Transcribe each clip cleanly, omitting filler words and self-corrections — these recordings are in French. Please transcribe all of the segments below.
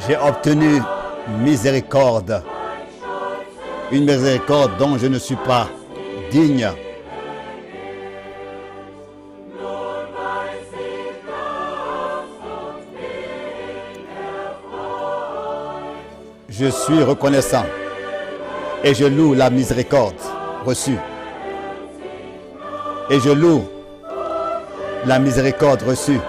J'ai obtenu miséricorde. Une miséricorde dont je ne suis pas digne. Je suis reconnaissant et je loue la miséricorde reçue. Et je loue la miséricorde reçue.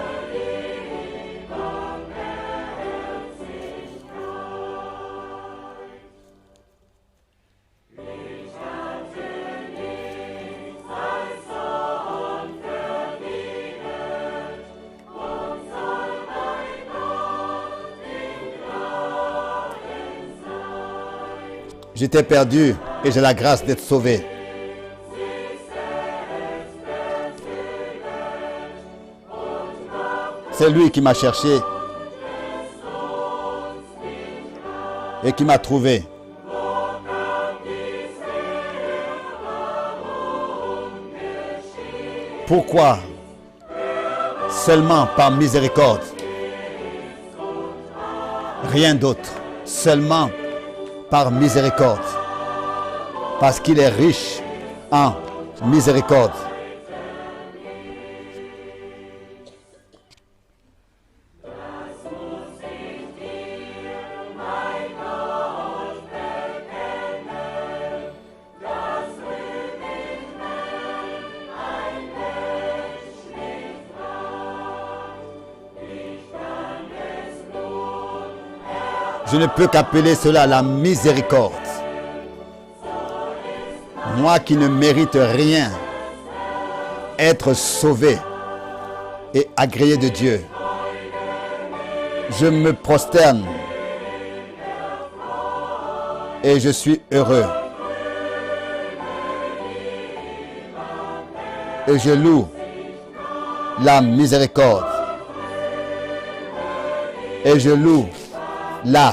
J'étais perdu et j'ai la grâce d'être sauvé. C'est lui qui m'a cherché et qui m'a trouvé. Pourquoi? Seulement par miséricorde. Rien d'autre. Seulement par miséricorde. Parce qu'il est riche en miséricorde. Je ne peux qu'appeler cela la miséricorde. Moi qui ne mérite rien, être sauvé et agréé de Dieu. Je me prosterne et je suis heureux. Et je loue la miséricorde. Et je loue la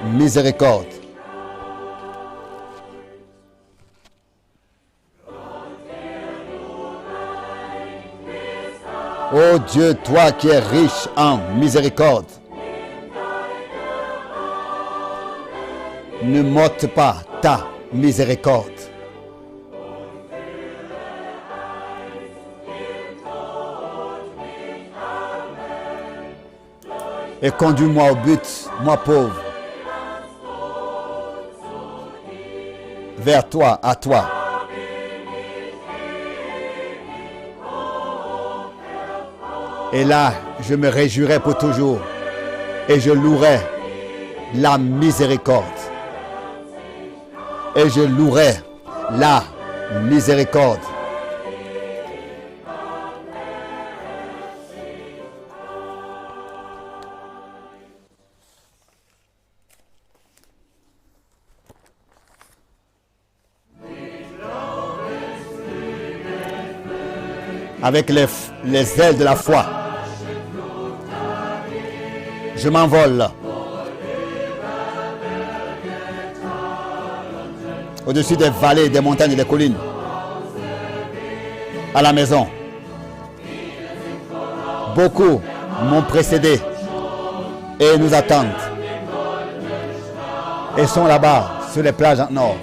miséricorde. Ô Dieu, toi qui es riche en miséricorde, ne m'ôte pas ta miséricorde. Et conduis-moi au but, moi pauvre, vers toi, à toi. Et là, je me réjouirai pour toujours et je louerai la miséricorde. Et je louerai la miséricorde. Avec les ailes de la foi, je m'envole au-dessus des vallées, des montagnes et des collines, à la maison. Beaucoup m'ont précédé et nous attendent et sont là-bas sur les plages en or.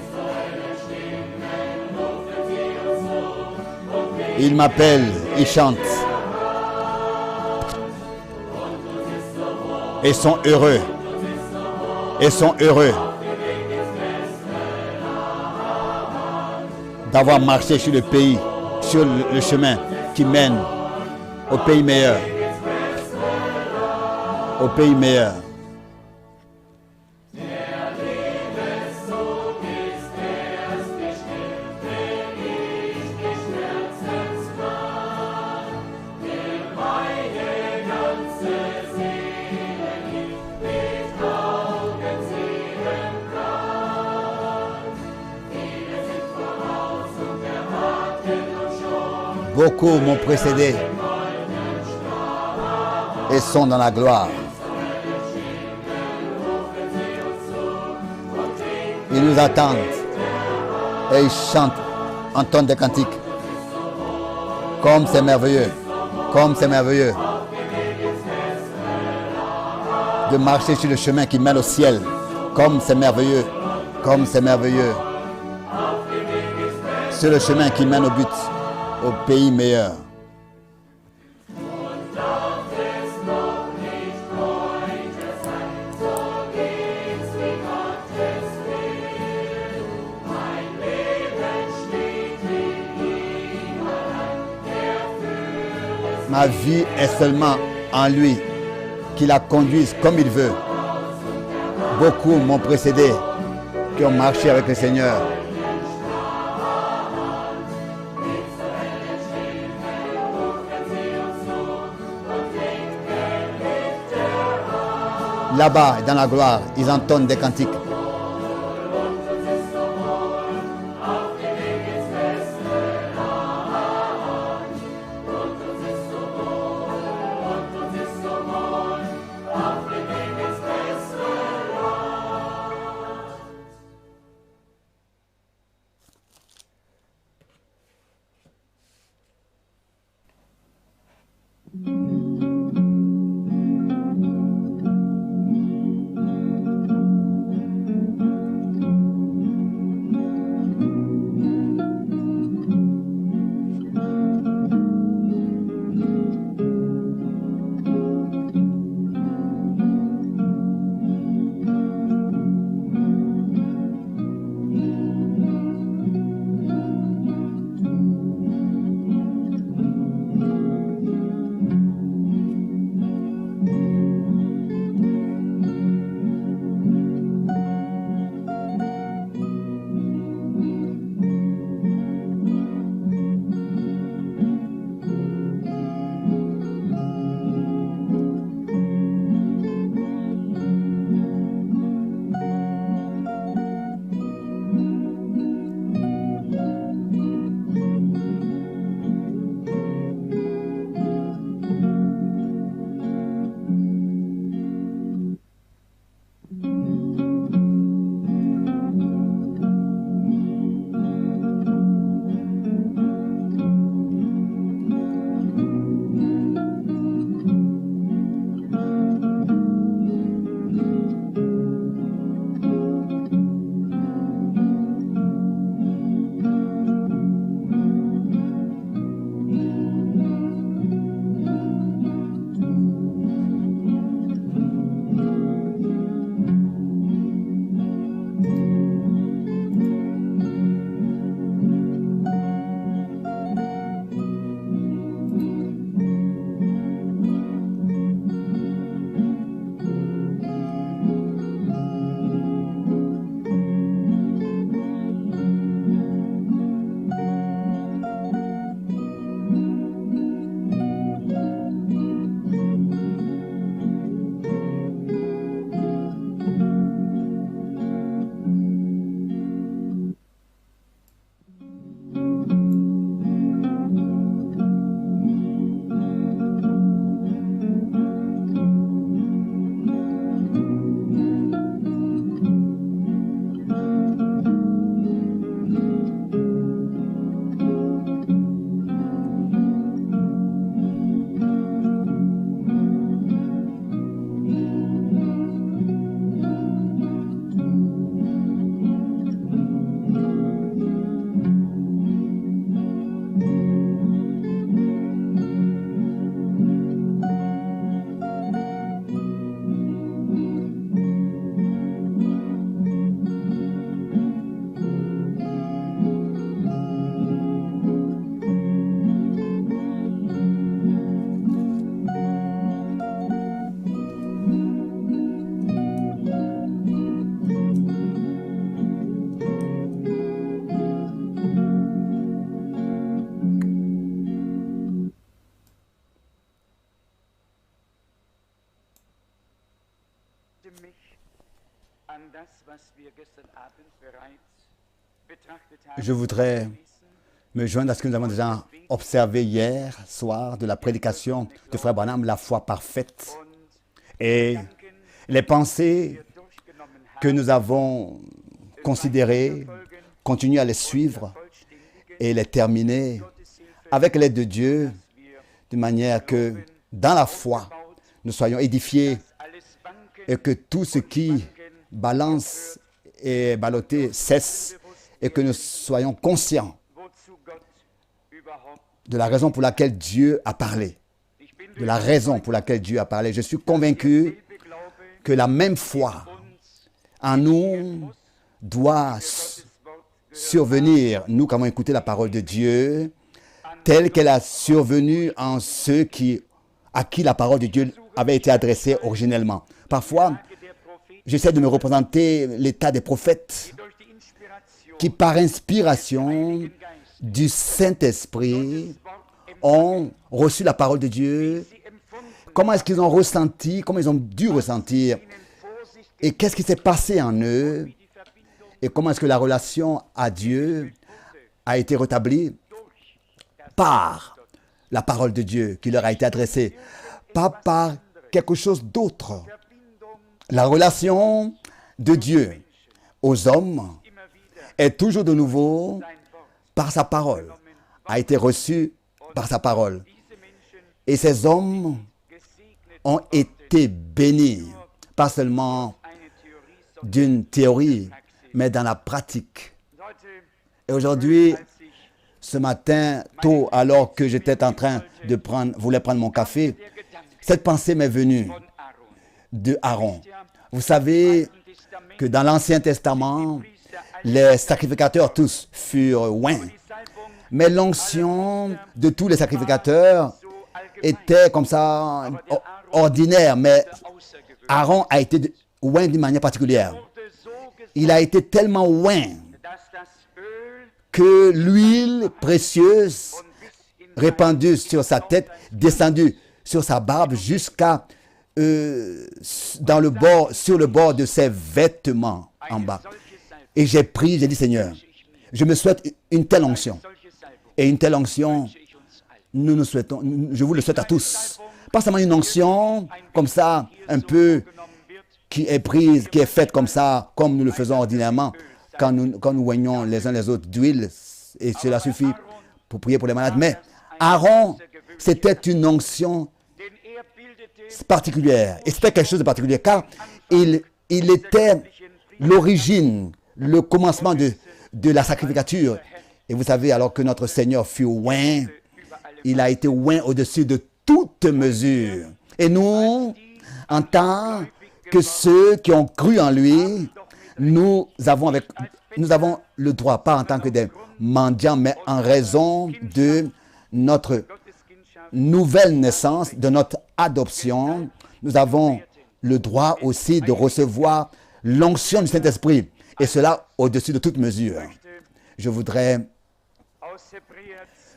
Ils m'appellent, ils chantent et sont heureux. Et sont heureux d'avoir marché sur le pays, sur le chemin qui mène au pays meilleur. Au pays meilleur. Beaucoup m'ont précédé et sont dans la gloire. Ils nous attendent et ils chantent, entendent des cantiques. Comme c'est merveilleux, comme c'est merveilleux. de marcher sur le chemin qui mène au ciel. Comme c'est merveilleux, comme c'est merveilleux. Sur le chemin qui mène au but, au pays meilleur. Ma vie est seulement en lui, qui la conduise comme il veut. Beaucoup m'ont précédé, qui ont marché avec le Seigneur. Là-bas, dans la gloire, ils entonnent des cantiques. Je voudrais me joindre à ce que nous avons déjà observé hier soir de la prédication de Frère Branham, la foi parfaite, et les pensées que nous avons considérées, continuer à les suivre et les terminer avec l'aide de Dieu, de manière que dans la foi, nous soyons édifiés et que tout ce qui balance et ballotté cesse et que nous soyons conscients de la raison pour laquelle Dieu a parlé. De la raison pour laquelle Dieu a parlé. Je suis convaincu que la même foi en nous doit survenir, nous qui avons écouté la parole de Dieu, telle qu'elle a survenu en ceux à qui la parole de Dieu avait été adressée originellement. Parfois, j'essaie de me représenter l'état des prophètes qui, par inspiration du Saint-Esprit, ont reçu la parole de Dieu. Comment est-ce qu'ils ont ressenti, comment ils ont dû ressentir, et qu'est-ce qui s'est passé en eux, et comment est-ce que la relation à Dieu a été rétablie par la parole de Dieu qui leur a été adressée, pas par quelque chose d'autre. La relation de Dieu aux hommes est toujours de nouveau par sa parole, a été reçue par sa parole. Et ces hommes ont été bénis, pas seulement d'une théorie, mais dans la pratique. Et aujourd'hui, ce matin, tôt, alors que j'étais en train de voulais prendre mon café, cette pensée m'est venue de Aaron. Vous savez que dans l'Ancien Testament, les sacrificateurs tous furent oints. Mais l'onction de tous les sacrificateurs était comme ça ordinaire. Mais Aaron a été oint d'une manière particulière. Il a été tellement oint que l'huile précieuse répandue sur sa tête, descendue sur sa barbe jusqu'à sur le bord de ses vêtements en bas. Et j'ai dit, Seigneur, je me souhaite une telle onction. Et une telle onction, je vous le souhaite à tous. Pas seulement une onction, comme ça, un peu, qui est prise, qui est faite comme ça, comme nous le faisons ordinairement, quand nous oignons les uns les autres d'huile, et cela suffit pour prier pour les malades. Mais Aaron, c'était une onction particulière. Et c'était quelque chose de particulier, car il était l'origine, le commencement de la sacrificature. Et vous savez, alors que notre Seigneur fut oint, il a été oint au-dessus de toute mesure. Et nous, en tant que ceux qui ont cru en lui, nous avons le droit, pas en tant que des mendiants, mais en raison de notre nouvelle naissance, de notre adoption, nous avons le droit aussi de recevoir l'onction du Saint-Esprit, et cela au-dessus de toute mesure. Je voudrais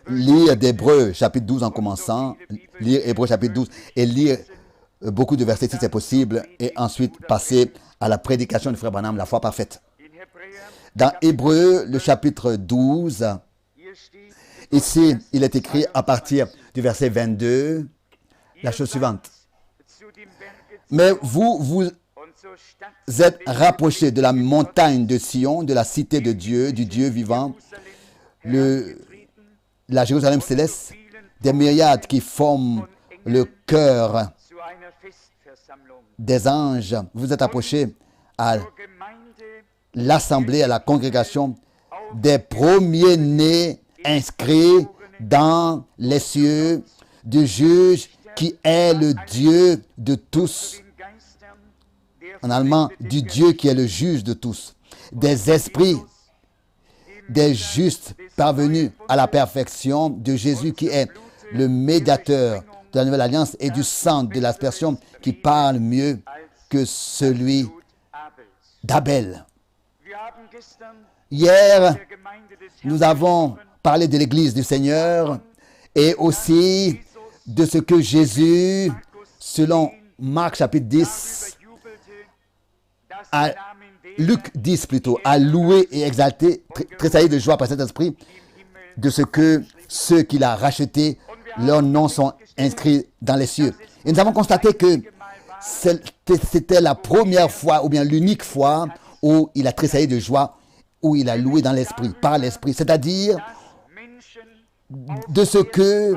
lire d'Hébreux chapitre 12 en commençant, lire Hébreux chapitre 12 et lire beaucoup de versets si c'est possible, et ensuite passer à la prédication du frère Branham, la foi parfaite. Dans Hébreux, le chapitre 12, ici, il est écrit à partir du verset 22, la chose suivante. Mais vous êtes rapprochés de la montagne de Sion, de la cité de Dieu, du Dieu vivant, la Jérusalem céleste, des myriades qui forment le cœur des anges. Vous êtes approchés à l'assemblée, à la congrégation des premiers-nés inscrits dans les cieux, du juge qui est le Dieu de tous. En allemand, du Dieu qui est le juge de tous. Des esprits, des justes parvenus à la perfection, de Jésus qui est le médiateur de la nouvelle alliance, et du sang de l'aspersion qui parle mieux que celui d'Abel. Hier, nous avons parlé de l'Église du Seigneur et aussi de ce que Jésus, selon Marc chapitre 10, Luc 10 plutôt, a loué et exalté, tressailli de joie par cet esprit, de ce que ceux qu'il a rachetés, leurs noms sont inscrits dans les cieux. Et nous avons constaté que c'était la première fois, ou bien l'unique fois, où il a tressailli de joie, où il a loué dans l'esprit, par l'esprit. C'est-à-dire de ce que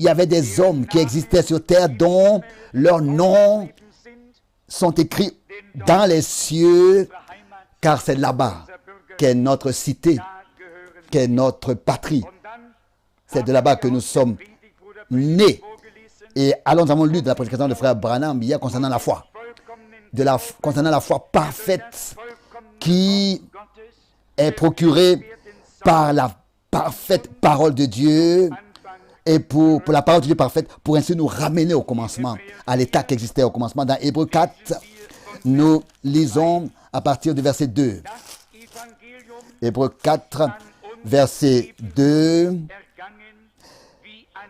il y avait des hommes qui existaient sur terre dont leurs noms sont écrits dans les cieux, car c'est là-bas qu'est notre cité, qu'est notre patrie. C'est de là-bas que nous sommes nés. Et allons, nous avons lu de la prédication de frère Branham hier concernant la foi. Concernant la foi parfaite qui est procurée par la parfaite parole de Dieu et pour la parole de Dieu parfaite, pour ainsi nous ramener au commencement, à l'état qui existait au commencement. Dans Hébreux 4, nous lisons à partir du verset 2. Hébreux 4, verset 2.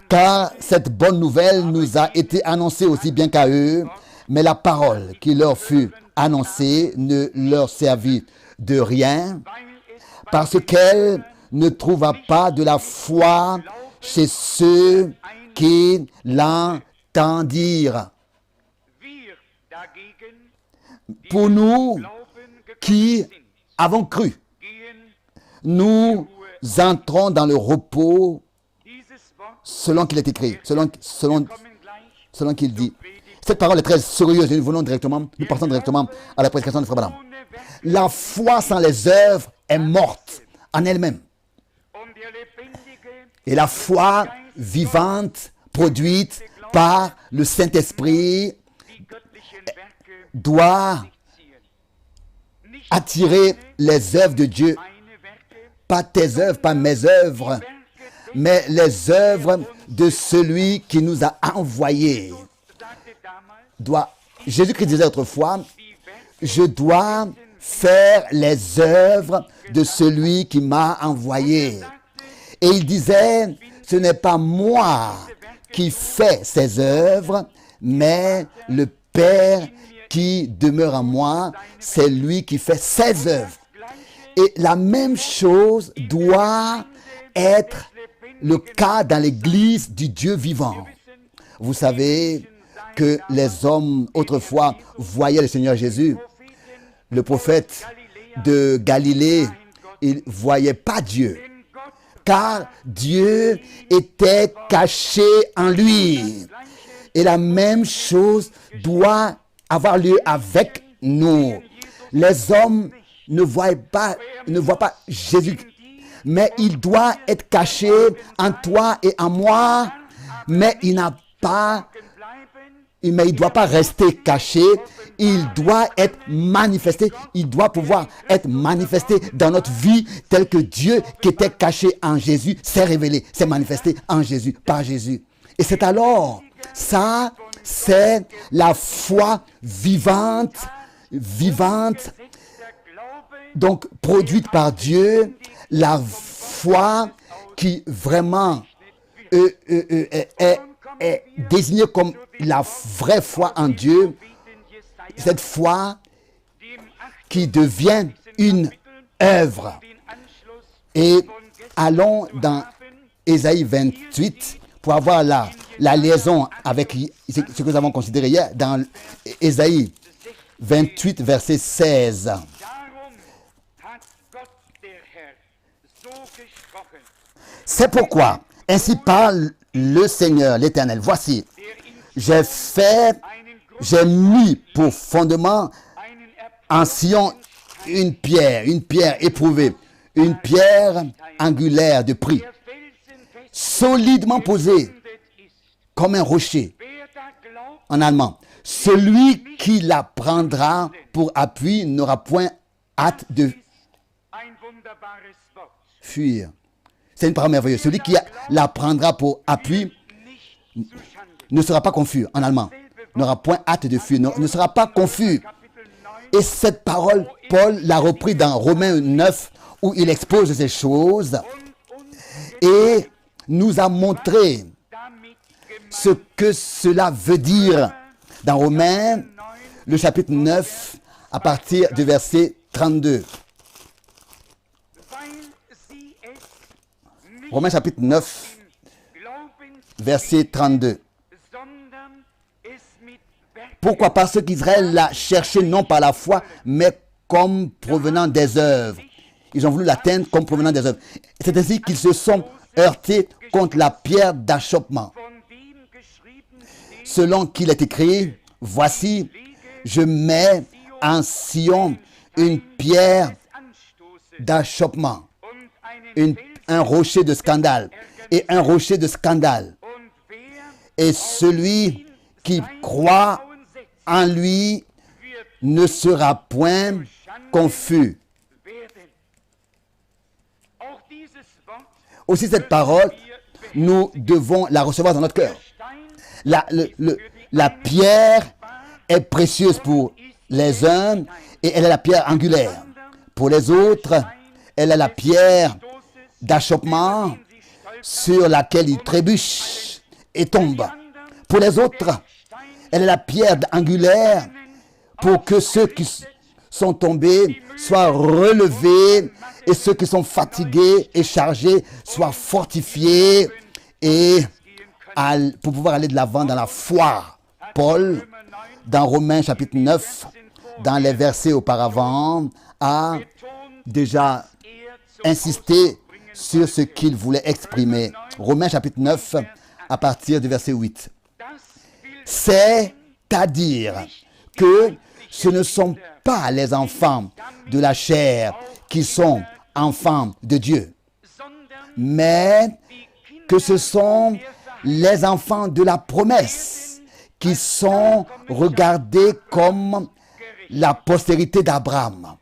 Car cette bonne nouvelle nous a été annoncée aussi bien qu'à eux, mais la parole qui leur fut annoncée ne leur servit de rien, parce qu'elle ne trouva pas de la foi chez ceux qui l'entendirent. Pour nous qui avons cru, nous entrons dans le repos selon qu'il est écrit, selon qu'il dit. Cette parole est très sérieuse et nous passons directement à la prédication de Frère Branham. La foi sans les œuvres est morte en elle-même. Et la foi vivante, produite par le Saint-Esprit, doit attirer les œuvres de Dieu. Pas tes œuvres, pas mes œuvres, mais les œuvres de celui qui nous a envoyés. Jésus-Christ disait autrefois, je dois faire les œuvres de celui qui m'a envoyé. Et il disait, ce n'est pas moi qui fais ces œuvres, mais le Père qui demeure en moi, c'est lui qui fait ses œuvres. Et la même chose doit être le cas dans l'Église du Dieu vivant. Vous savez que les hommes autrefois voyaient le Seigneur Jésus. Le prophète de Galilée, il ne voyait pas Dieu, car Dieu était caché en lui. Et la même chose doit avoir lieu avec nous. Les hommes ne voient pas Jésus, mais il doit être caché en toi et en moi, mais il ne doit pas rester caché, il doit être manifesté, il doit pouvoir être manifesté dans notre vie tel que Dieu qui était caché en Jésus s'est révélé, s'est manifesté en Jésus, par Jésus. Et c'est alors, ça, c'est la foi vivante, donc produite par Dieu, la foi qui vraiment est désignée comme la vraie foi en Dieu, cette foi qui devient une œuvre. Et allons dans Ésaïe 28 pour avoir la liaison avec ce que nous avons considéré hier dans Ésaïe 28, verset 16. C'est pourquoi, ainsi parle le Seigneur, l'Éternel. Voici, j'ai mis pour fondement en Sion une pierre éprouvée, une pierre angulaire de prix, solidement posée comme un rocher. En allemand, celui qui la prendra pour appui n'aura point hâte de fuir. C'est une parole merveilleuse. Celui qui la prendra pour appui ne sera pas confus, en allemand. N'aura point hâte de fuir, ne sera pas confus. Et cette parole, Paul l'a repris dans Romains 9, où il expose ces choses et nous a montré ce que cela veut dire. Dans Romains, le chapitre 9, à partir du verset 32. Romains chapitre 9, verset 32. Pourquoi? Parce qu'Israël l'a cherché non par la foi, mais comme provenant des œuvres. Ils ont voulu l'atteindre comme provenant des œuvres. C'est ainsi qu'ils se sont heurtés contre la pierre d'achoppement. Selon qu'il est écrit, voici, je mets en Sion une pierre d'achoppement, un rocher de scandale et un rocher de scandale. Et celui qui croit en lui ne sera point confus. Aussi cette parole, nous devons la recevoir dans notre cœur. La pierre est précieuse pour les uns et elle est la pierre angulaire. Pour les autres, elle est la pierre d'achoppement sur laquelle ils trébuchent et tombent. Pour les autres, elle est la pierre angulaire pour que ceux qui sont tombés soient relevés et ceux qui sont fatigués et chargés soient fortifiés et pour pouvoir aller de l'avant dans la foi. Paul, dans Romains chapitre 9, dans les versets auparavant, a déjà insisté sur ce qu'il voulait exprimer. Romains chapitre 9, à partir du verset 8. C'est-à-dire que ce ne sont pas les enfants de la chair qui sont enfants de Dieu, mais que ce sont les enfants de la promesse qui sont regardés comme la postérité d'Abraham.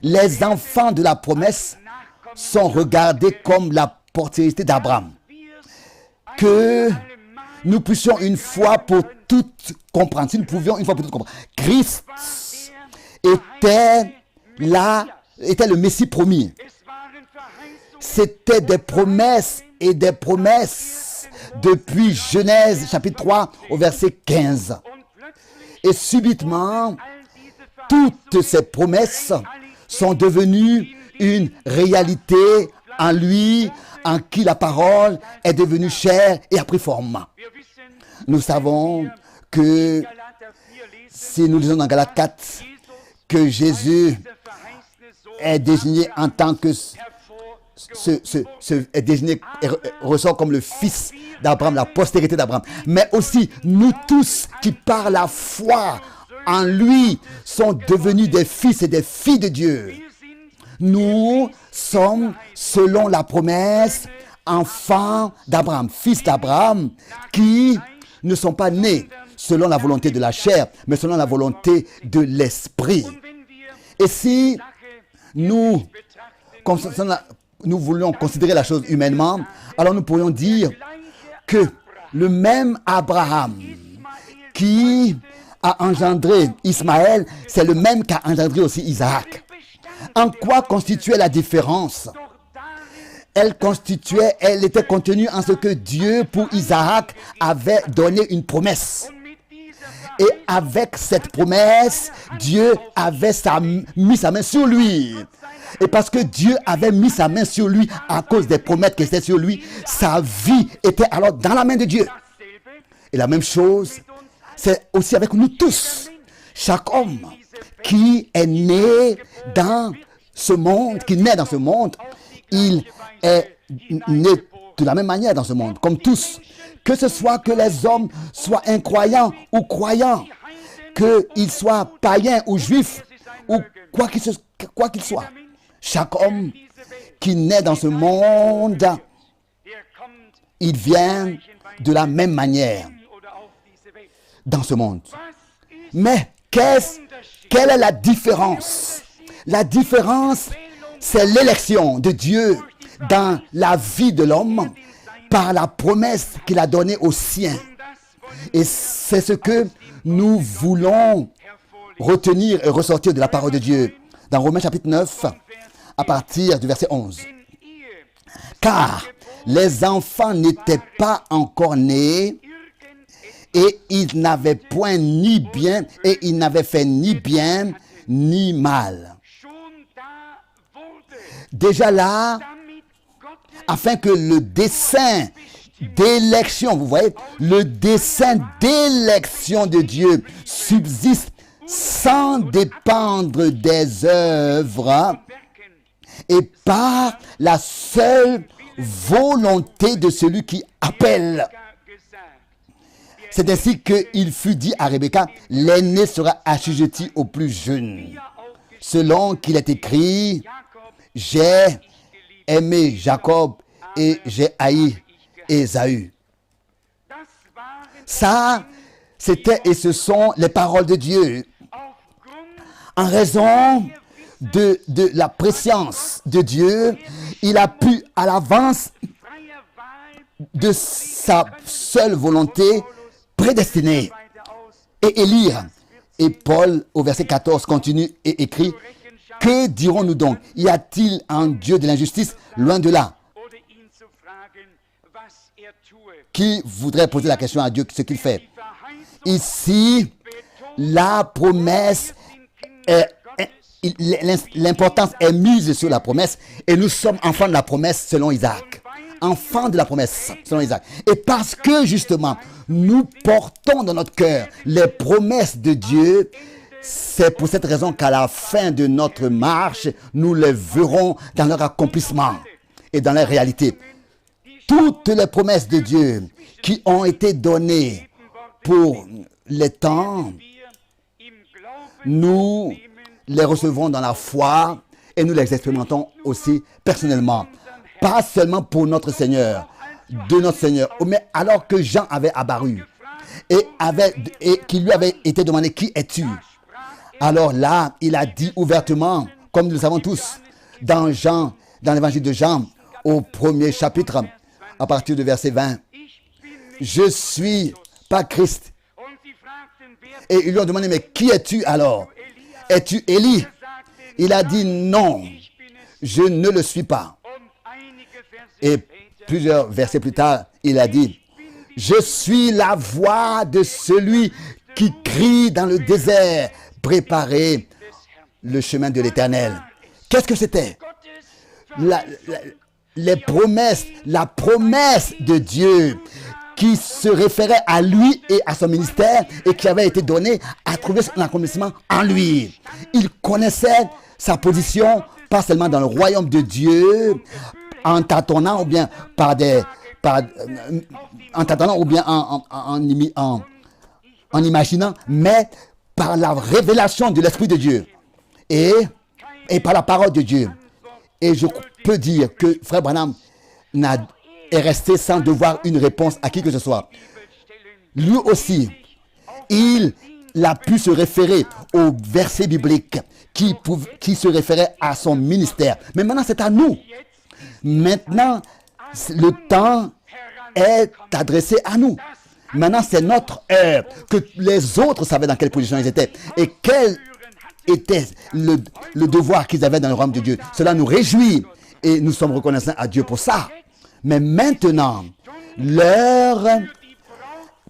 Les enfants de la promesse sont regardés comme la postérité d'Abraham. Que nous puissions une fois pour toutes comprendre, si nous pouvions une fois pour toutes comprendre, Christ était le Messie promis. C'était des promesses et des promesses depuis Genèse chapitre 3 au verset 15. Et subitement, toutes ces promesses sont devenues une réalité en lui, en qui la parole est devenue chair et a pris forme. Nous savons que, si nous lisons dans Galates 4, que Jésus est désigné en tant que est désigné et ressort comme le fils d'Abraham, la postérité d'Abraham. Mais aussi, nous tous qui par la foi en lui sont devenus des fils et des filles de Dieu. Nous sommes, selon la promesse, enfants d'Abraham, fils d'Abraham, qui ne sont pas nés selon la volonté de la chair, mais selon la volonté de l'esprit. Et si nous voulions considérer la chose humainement, alors nous pourrions dire que le même Abraham qui a engendré Ismaël, c'est le même qui a engendré aussi Isaac. En quoi constituait la différence? Elle était contenue en ce que Dieu, pour Isaac, avait donné une promesse. Et avec cette promesse, Dieu avait mis sa main sur lui. Et parce que Dieu avait mis sa main sur lui à cause des promesses qui étaient sur lui, sa vie était alors dans la main de Dieu. Et la même chose, c'est aussi avec nous tous. Chaque homme qui est né dans ce monde, il est né de la même manière dans ce monde, comme tous. Que ce soit que les hommes soient incroyants ou croyants, qu'ils soient païens ou juifs, ou quoi qu'il soit. Chaque homme qui naît dans ce monde, il vient de la même manière dans ce monde. Mais quelle est la différence? La différence, c'est l'élection de Dieu dans la vie de l'homme par la promesse qu'il a donnée aux siens. Et c'est ce que nous voulons retenir et ressortir de la parole de Dieu. Dans Romains chapitre 9, à partir du verset 11. Car les enfants n'étaient pas encore nés et ils n'avaient point ni bien, et ils n'avaient fait ni bien ni mal. Déjà là, afin que le dessein d'élection, vous voyez, le dessein d'élection de Dieu subsiste sans dépendre des œuvres et par la seule volonté de celui qui appelle. C'est ainsi qu'il fut dit à Rebecca, l'aîné sera assujetti au plus jeune. Selon qu'il est écrit, j'ai aimé Jacob et j'ai haï Ésaü. Ça, c'était et ce sont les paroles de Dieu. En raison de la préscience de Dieu, il a pu à l'avance de sa seule volonté prédestiner et élire. Et Paul, au verset 14, continue et écrit, « Que dirons-nous donc? Y a-t-il un Dieu de l'injustice? Loin de là. » Qui voudrait poser la question à Dieu ce qu'il fait? Ici, la promesse l'importance est mise sur la promesse et nous sommes enfants de la promesse selon Isaac. Enfants de la promesse selon Isaac. Et parce que justement, nous portons dans notre cœur les promesses de Dieu, c'est pour cette raison qu'à la fin de notre marche, nous les verrons dans leur accomplissement et dans leur réalité. Toutes les promesses de Dieu qui ont été données pour les temps, nous les recevons dans la foi et nous les expérimentons aussi personnellement. Pas seulement pour notre Seigneur, de notre Seigneur, mais alors que Jean avait apparu et qu'il lui avait été demandé, qui es-tu? Alors là, il a dit ouvertement, comme nous le savons tous, dans l'évangile de Jean, au premier chapitre, à partir du verset 20, je suis pas Christ. Et ils lui ont demandé, mais qui es-tu alors? Es-tu Élie? Il a dit non, je ne le suis pas. Et plusieurs versets plus tard, il a dit, je suis la voix de celui qui crie dans le désert, préparez le chemin de l'Éternel. Qu'est-ce que c'était? Les promesses, la promesse de Dieu qui se référait à lui et à son ministère et qui avait été donné à trouver son accomplissement en lui. Il connaissait sa position, pas seulement dans le royaume de Dieu, en tâtonnant ou bien en tâtonnant ou bien en imaginant, mais par la révélation de l'Esprit de Dieu et par la parole de Dieu. Et je peux dire que Frère Branham est resté sans devoir une réponse à qui que ce soit. Lui aussi, il a pu se référer au verset biblique qui se référait à son ministère. Mais maintenant, c'est à nous. Maintenant, le temps est adressé à nous. Maintenant, c'est notre heure. Que les autres savaient dans quelle position ils étaient et quel était le devoir qu'ils avaient dans le royaume de Dieu. Cela nous réjouit et nous sommes reconnaissants à Dieu pour ça. Mais maintenant, l'heure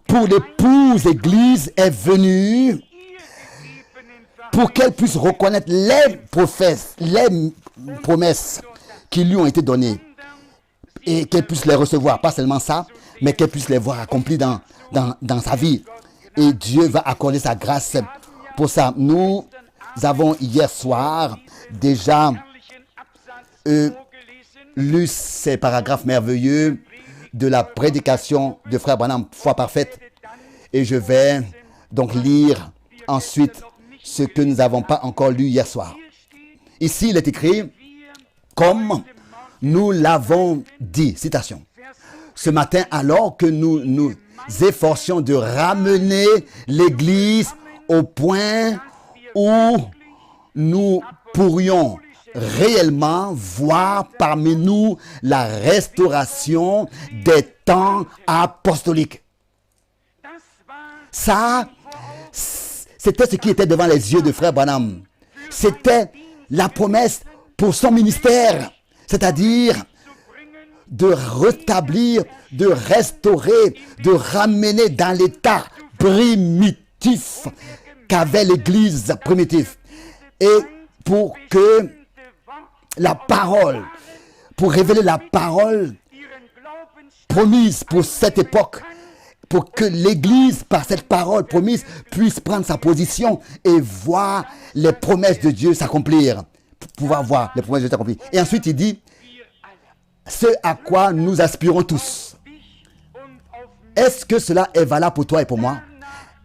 pour l'épouse Église est venue pour qu'elle puisse reconnaître les promesses qui lui ont été données et qu'elle puisse les recevoir. Pas seulement ça, mais qu'elle puisse les voir accomplies dans sa vie. Et Dieu va accorder sa grâce pour ça. Nous avons hier soir déjà lu ces paragraphes merveilleux de la prédication de Frère Branham, Foi parfaite. Et je vais donc lire ensuite ce que nous n'avons pas encore lu hier soir. Ici, il est écrit, comme nous l'avons dit, citation, ce matin, alors que nous nous efforcions de ramener l'Église au point où nous pourrions réellement voir parmi nous la restauration des temps apostoliques. Ça, c'était ce qui était devant les yeux de Frère Branham. C'était la promesse pour son ministère, c'est-à-dire de rétablir, de restaurer, de ramener dans l'état primitif qu'avait l'Église primitive. Et pour que la parole, pour révéler la parole promise pour cette époque, pour que l'Église, par cette parole promise, puisse prendre sa position et voir les promesses de Dieu s'accomplir. Pouvoir voir les promesses de Dieu s'accomplir. Et ensuite, il dit, ce à quoi nous aspirons tous. Est-ce que cela est valable pour toi et pour moi?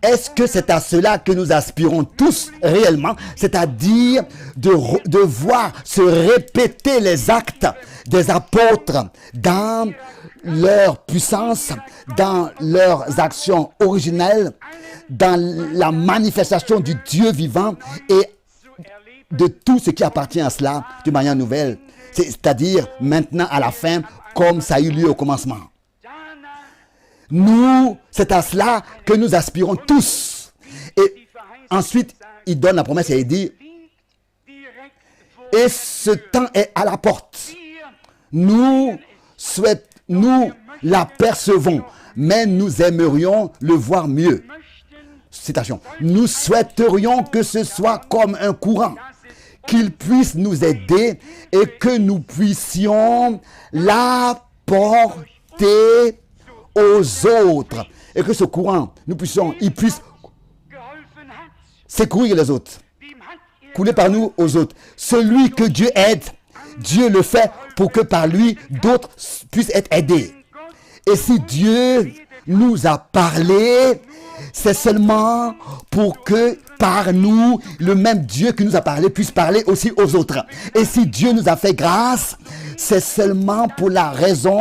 Est-ce que c'est à cela que nous aspirons tous réellement? C'est-à-dire de voir se répéter les actes des apôtres dans leur puissance, dans leurs actions originelles, dans la manifestation du Dieu vivant et de tout ce qui appartient à cela d'une manière nouvelle. C'est-à-dire maintenant à la fin, comme ça a eu lieu au commencement. Nous, c'est à cela que nous aspirons tous. Et ensuite, il donne la promesse et il dit, et ce temps est à la porte. Nous l'apercevons, mais nous aimerions le voir mieux. Citation. Nous souhaiterions que ce soit comme un courant, qu'il puisse nous aider et que nous puissions l'apporter aux autres. Et que ce courant, il puisse secourir les autres, couler par nous aux autres. Celui que Dieu aide, Dieu le fait pour que par lui, d'autres puissent être aidés. Et si Dieu nous a parlé, c'est seulement pour que par nous, le même Dieu qui nous a parlé puisse parler aussi aux autres. Et si Dieu nous a fait grâce, c'est seulement pour la raison,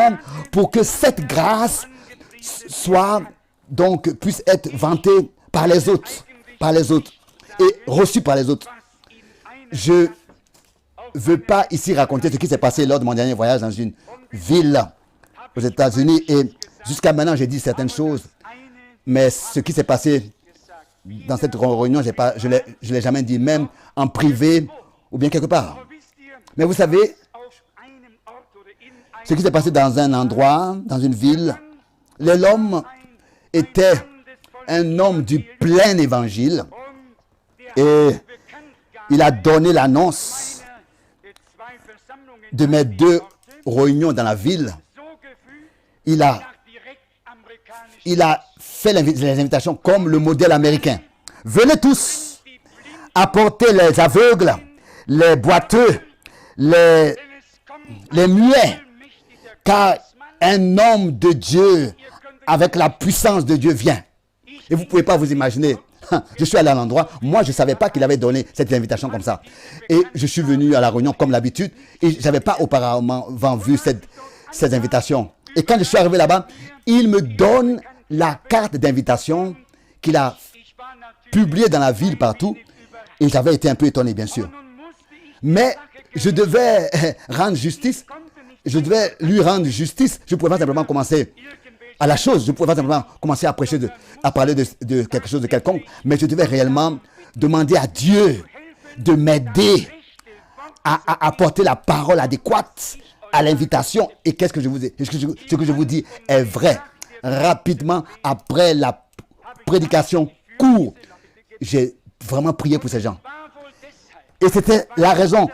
pour que cette grâce puisse être vantée par les autres, et reçue par les autres. Je ne veux pas ici raconter ce qui s'est passé lors de mon dernier voyage dans une ville aux États-Unis, et jusqu'à maintenant j'ai dit certaines choses, mais ce qui s'est passé dans cette réunion, je ne l'ai jamais dit, même en privé ou bien quelque part. Mais vous savez, ce qui s'est passé dans un endroit, dans une ville, l'homme était un homme du plein évangile et il a donné l'annonce de mes 2 réunions dans la ville. Il a fait les invitations comme le modèle américain. Venez tous, apportez les aveugles, les boiteux, les muets, car un homme de Dieu, avec la puissance de Dieu, vient. Et vous ne pouvez pas vous imaginer. Je suis allé à l'endroit, moi je ne savais pas qu'il avait donné cette invitation comme ça. Et je suis venu à la réunion comme l'habitude, et je n'avais pas auparavant vu cette invitation. Et quand je suis arrivé là-bas, il me donne la carte d'invitation qu'il a publiée dans la ville partout. Et j'avais été un peu étonné, bien sûr. Mais je devais rendre justice. Je devais lui rendre justice. Je ne pouvais pas simplement commencer à la chose. Je ne pouvais pas simplement commencer à prêcher, à parler de quelque chose de quelconque. Mais je devais réellement demander à Dieu de m'aider à apporter la parole adéquate à l'invitation. Et ce que je vous dis est vrai. Rapidement, après la prédication courte, j'ai vraiment prié pour ces gens. Et c'était la raison,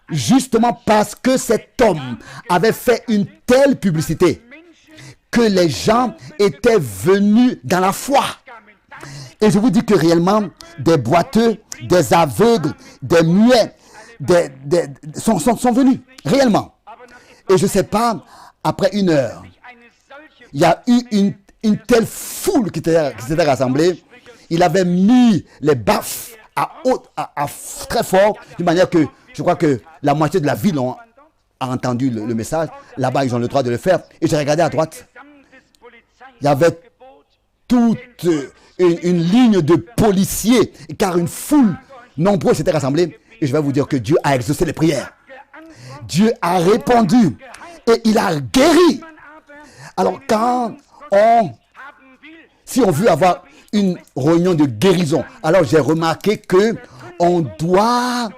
justement parce que cet homme avait fait une telle publicité que les gens étaient venus dans la foi. Et je vous dis que réellement, des boiteux, des aveugles, des muets, sont venus, réellement. Et je ne sais pas, après 1 heure, il y a eu une telle foule qui s'était rassemblée. Il avait mis les baffes très fort, de manière que je crois que la moitié de la ville a entendu le message. Là-bas, ils ont le droit de le faire. Et j'ai regardé à droite. Il y avait toute une ligne de policiers, car une foule nombreuse s'était rassemblée. Et je vais vous dire que Dieu a exaucé les prières. Dieu a répondu et il a guéri. Alors si on veut avoir une réunion de guérison, alors j'ai remarqué que on doit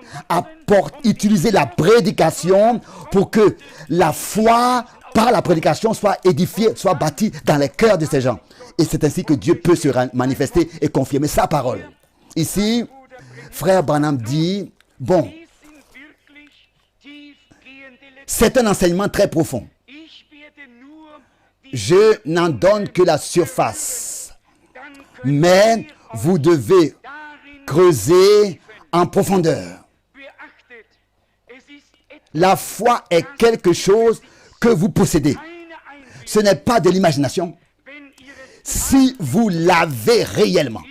utiliser la prédication pour que la foi par la prédication soit édifiée, soit bâtie dans les cœurs de ces gens. Et c'est ainsi que Dieu peut se manifester et confirmer sa parole. Ici, frère Branham dit, bon, c'est un enseignement très profond. Je n'en donne que la surface. Mais vous devez creuser en profondeur. La foi est quelque chose que vous possédez. Ce n'est pas de l'imagination. si vous l'avez réellement,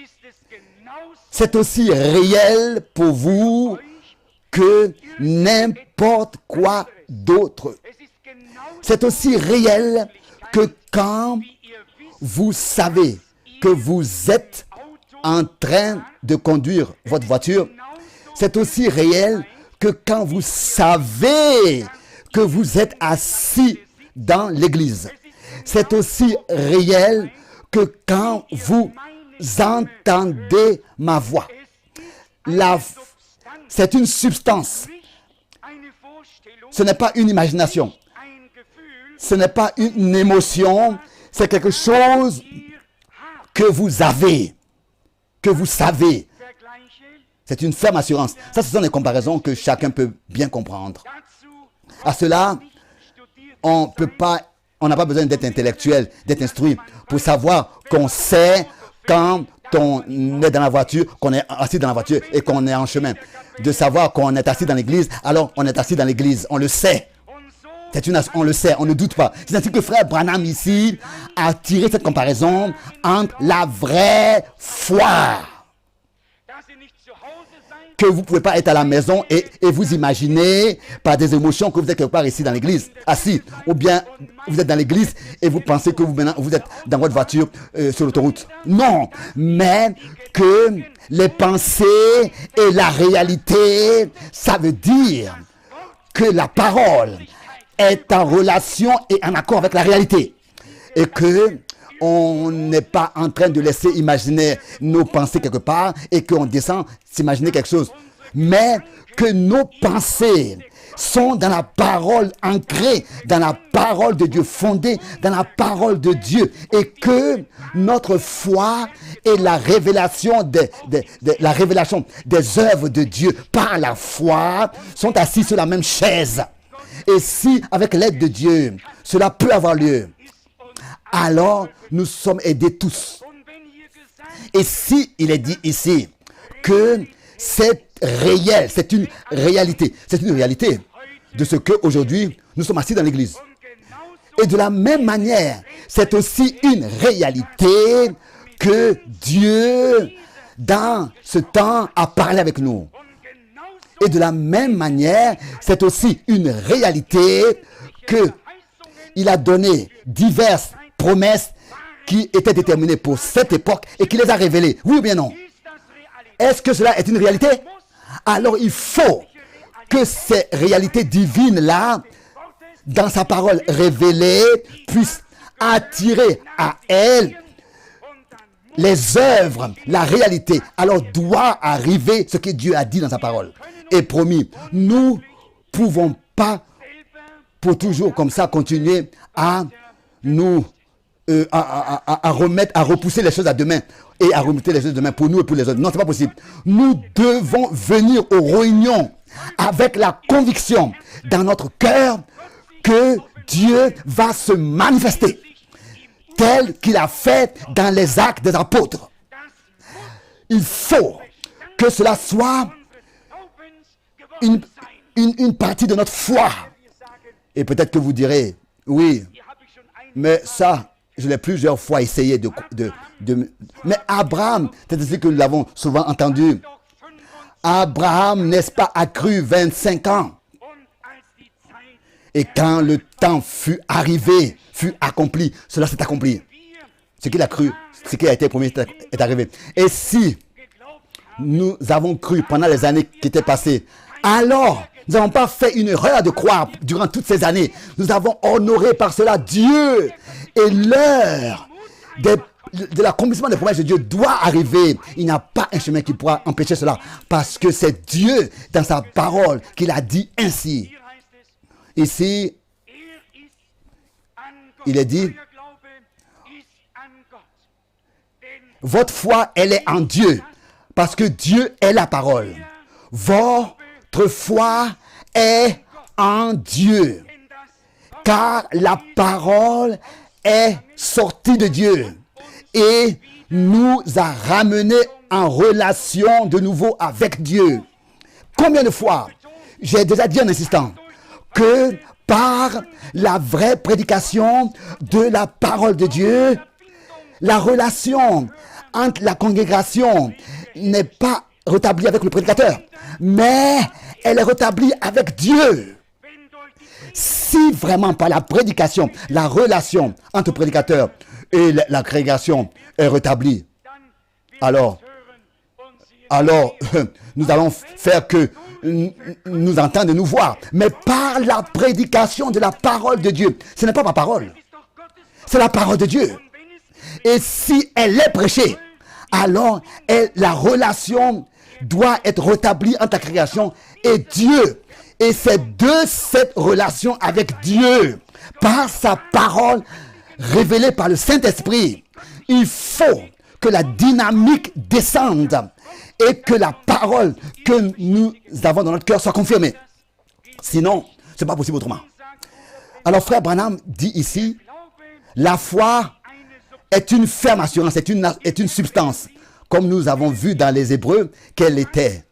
c'est aussi réel pour vous que n'importe quoi d'autre. C'est aussi réel que quand vous savez que vous êtes en train de conduire votre voiture. C'est aussi réel que quand vous savez que vous êtes assis dans l'église. C'est aussi réel que quand vous entendez ma voix. C'est une substance. Ce n'est pas une imagination. Ce n'est pas une émotion. C'est quelque chose que vous avez, que vous savez. C'est une ferme assurance. Ça, ce sont des comparaisons que chacun peut bien comprendre. À cela, on n'a pas besoin d'être intellectuel, d'être instruit pour savoir qu'on sait quand on est dans la voiture, qu'on est assis dans la voiture et qu'on est en chemin. De savoir qu'on est assis dans l'église, alors on est assis dans l'église. On le sait. On le sait, on ne doute pas. C'est ainsi que frère Branham ici a tiré cette comparaison entre la vraie foi. Que vous ne pouvez pas être à la maison et vous imaginer par des émotions que vous êtes quelque part ici dans l'église, assis. Ou bien vous êtes dans l'église et vous pensez que vous êtes dans votre voiture sur l'autoroute. Non, mais que les pensées et la réalité, ça veut dire que la parole est en relation et en accord avec la réalité. Et que on n'est pas en train de laisser imaginer nos pensées quelque part et qu'on descend s'imaginer quelque chose. Mais que nos pensées sont dans la parole, ancrées dans la parole de Dieu, fondées dans la parole de Dieu. Et que notre foi et la révélation des œuvres de Dieu par la foi sont assis sur la même chaise. Et si, avec l'aide de Dieu, cela peut avoir lieu, alors nous sommes aidés tous. Et si il est dit ici que c'est réel, c'est une réalité de ce qu'aujourd'hui nous sommes assis dans l'église. Et de la même manière, c'est aussi une réalité que Dieu, dans ce temps, a parlé avec nous. Et de la même manière, c'est aussi une réalité que il a donné diverses promesses qui étaient déterminées pour cette époque et qui les a révélées. Oui ou bien non? Est-ce que cela est une réalité? Alors il faut que ces réalités divines-là, dans sa parole révélée, puissent attirer à elle les œuvres, la réalité. Alors doit arriver ce que Dieu a dit dans sa parole. Et promis, nous ne pouvons pas pour toujours comme ça continuer à nous à repousser les choses à demain et à remettre les choses demain pour nous et pour les autres. Non, c'est pas possible. Nous devons venir aux réunions avec la conviction dans notre cœur que Dieu va se manifester tel qu'il a fait dans les actes des apôtres. Il faut que cela soit une partie de notre foi. Et peut-être que vous direz, oui, mais ça, je l'ai plusieurs fois essayé Mais Abraham, c'est ainsi que nous l'avons souvent entendu. Abraham, n'est-ce pas, a cru 25 ans. Et quand le temps fut arrivé, fut accompli, cela s'est accompli. Ce qu'il a cru, ce qui a été promis est arrivé. Et si nous avons cru pendant les années qui étaient passées, alors nous n'avons pas fait une erreur de croire durant toutes ces années. Nous avons honoré par cela Dieu. Et l'heure de l'accomplissement des promesses de Dieu doit arriver. Il n'y a pas un chemin qui pourra empêcher cela. Parce que c'est Dieu, dans sa parole, qui l'a dit ainsi. Ici, il est dit, votre foi, elle est en Dieu. Parce que Dieu est la parole. Votre foi est en Dieu. Car la parole est sortie de Dieu et nous a ramenés en relation de nouveau avec Dieu. Combien de fois j'ai déjà dit en insistant que par la vraie prédication de la parole de Dieu, La relation entre la congrégation n'est pas rétablie avec le prédicateur, mais elle est rétablie avec Dieu. Si vraiment par la prédication, la relation entre le prédicateur et la congrégation est rétablie, alors nous allons faire que nous entendre et nous voir. Mais par la prédication de la parole de Dieu. Ce n'est pas ma parole. C'est la parole de Dieu. Et si elle est prêchée, alors la relation doit être rétablie entre la création et Dieu. Et c'est de cette relation avec Dieu, par sa parole révélée par le Saint-Esprit, il faut que la dynamique descende et que la parole que nous avons dans notre cœur soit confirmée. Sinon, ce n'est pas possible autrement. Alors, frère Branham dit ici, la foi est une ferme assurance, est une substance, comme nous avons vu dans les Hébreux qu'elle était.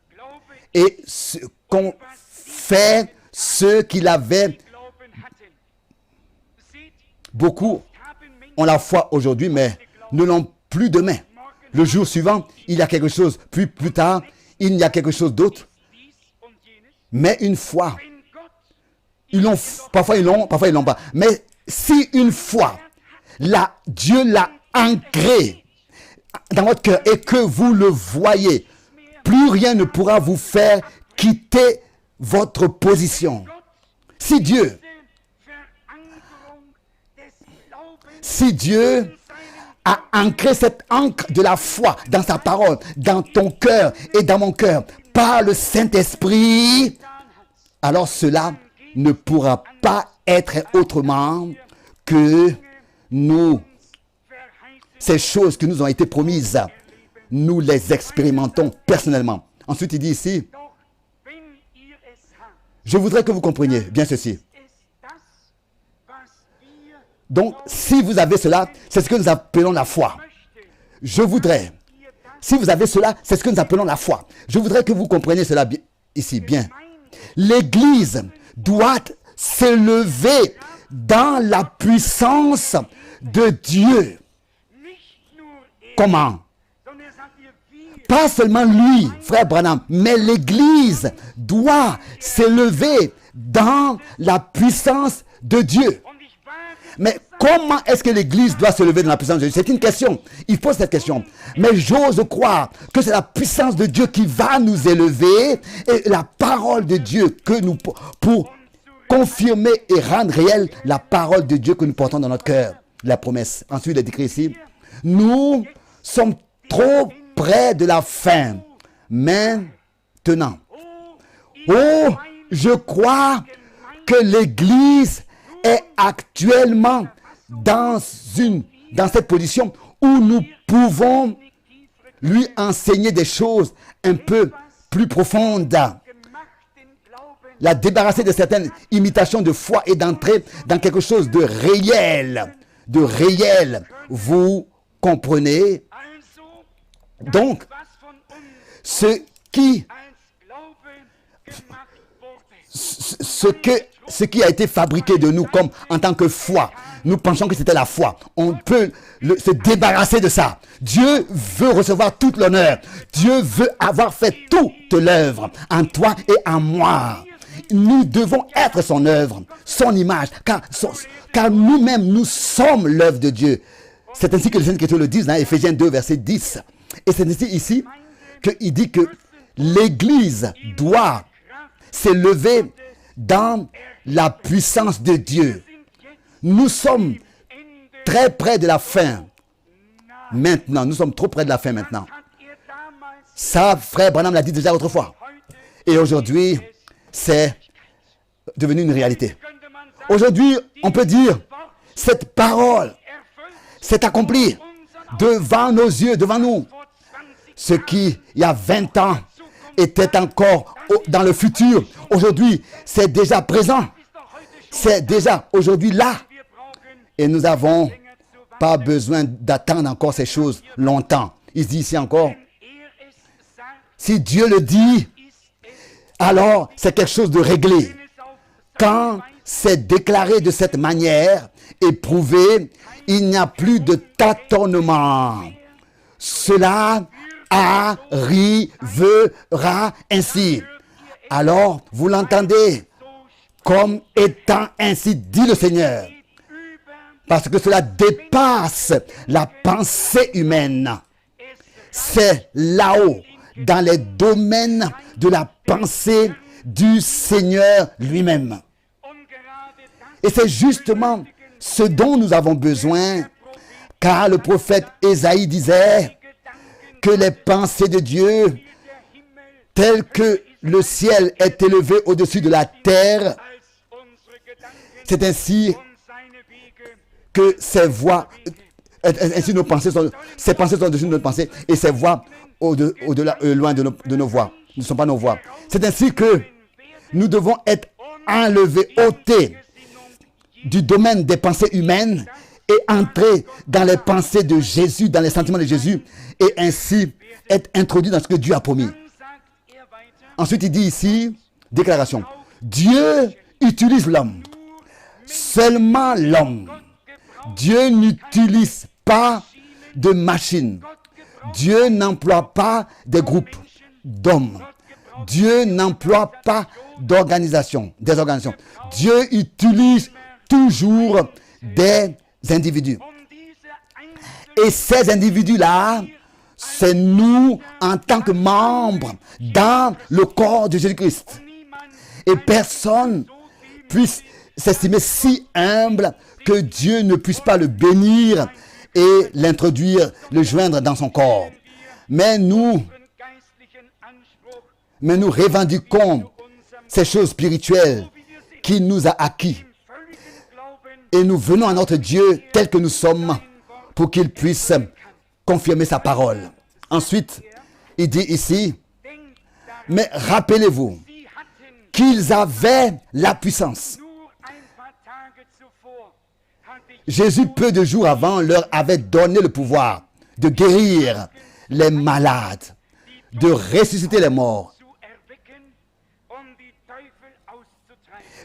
Et ce qu'on fait, ceux qui l'avaient, beaucoup ont la foi aujourd'hui, mais ne l'ont plus demain. Le jour suivant, il y a quelque chose. Puis plus tard, il y a quelque chose d'autre. Mais une fois, parfois ils l'ont pas. Mais si une fois, Dieu l'a ancré dans votre cœur et que vous le voyez, plus rien ne pourra vous faire quitter votre position. Si Dieu a ancré cette encre de la foi dans sa parole, dans ton cœur et dans mon cœur, par le Saint-Esprit, alors cela ne pourra pas être autrement que ces choses qui nous ont été promises, nous les expérimentons personnellement. Ensuite, il dit ici, je voudrais que vous compreniez bien ceci. Donc, si vous avez cela, c'est ce que nous appelons la foi. Je voudrais, si vous avez cela, c'est ce que nous appelons la foi. Je voudrais que vous compreniez cela ici, bien. L'Église doit s'élever dans la puissance de Dieu. Comment? Pas seulement lui, frère Branham, mais l'Église doit s'élever dans la puissance de Dieu. Mais comment est-ce que l'Église doit se lever dans la puissance de Dieu? C'est une question. Il pose cette question. Mais j'ose croire que c'est la puissance de Dieu qui va nous élever et la parole de Dieu que nous, pour confirmer et rendre réelle la parole de Dieu que nous portons dans notre cœur. La promesse. Ensuite, il est écrit ici, nous sommes trop près de la fin. Maintenant. Oh, je crois que l'Église est actuellement dans cette position où nous pouvons lui enseigner des choses un peu plus profondes. La débarrasser de certaines imitations de foi et d'entrer dans quelque chose de réel. De réel. Vous comprenez? Donc, ce qui a été fabriqué de nous comme en tant que foi, nous pensons que c'était la foi. On peut se débarrasser de ça. Dieu veut recevoir toute l'honneur. Dieu veut avoir fait toute l'œuvre en toi et en moi. Nous devons être son œuvre, son image, car nous-mêmes, nous sommes l'œuvre de Dieu. C'est ainsi que les Saintes Écritures le disent dans Éphésiens 2, verset 10. Et c'est ici qu'il dit que l'Église doit s'élever dans la puissance de Dieu. Nous sommes très près de la fin. Maintenant, nous sommes trop près de la fin maintenant. Ça, frère Branham l'a dit déjà autrefois. Et aujourd'hui, c'est devenu une réalité. Aujourd'hui, on peut dire, cette parole s'est accomplie devant nos yeux, devant nous. Ce qui, il y a 20 ans, était encore dans le futur. Aujourd'hui, c'est déjà présent. C'est déjà aujourd'hui là. Et nous n'avons pas besoin d'attendre encore ces choses longtemps. Il dit ici encore, si Dieu le dit, alors c'est quelque chose de réglé. Quand c'est déclaré de cette manière et prouvé, il n'y a plus de tâtonnement. Cela arrivera ainsi. Alors, vous l'entendez comme étant ainsi, dit le Seigneur. Parce que cela dépasse la pensée humaine. C'est là-haut, dans les domaines de la pensée du Seigneur lui-même. Et c'est justement ce dont nous avons besoin, car le prophète Ésaïe disait que les pensées de Dieu, telles que le ciel est élevé au-dessus de la terre, c'est ainsi que ses voix, ainsi nos pensées sont, ses pensées sont au-dessus de notre pensée, et ses voix au-delà, loin de nos voix. Ne sont pas nos voix. C'est ainsi que nous devons être enlevés, ôtés du domaine des pensées humaines et entrer dans les pensées de Jésus, dans les sentiments de Jésus, et ainsi être introduit dans ce que Dieu a promis. Ensuite, il dit ici, déclaration, Dieu utilise l'homme, seulement l'homme. Dieu n'utilise pas de machines. Dieu n'emploie pas des groupes d'hommes. Dieu n'emploie pas des organisations. Dieu utilise toujours des individus. Et ces individus-là, c'est nous en tant que membres dans le corps de Jésus-Christ. Et personne puisse s'estimer si humble que Dieu ne puisse pas le bénir et l'introduire, le joindre dans son corps. Mais nous revendiquons ces choses spirituelles qu'il nous a acquis. Et nous venons à notre Dieu tel que nous sommes pour qu'il puisse confirmer sa parole. Ensuite, il dit ici, mais rappelez-vous qu'ils avaient la puissance. Jésus, peu de jours avant, leur avait donné le pouvoir de guérir les malades, de ressusciter les morts,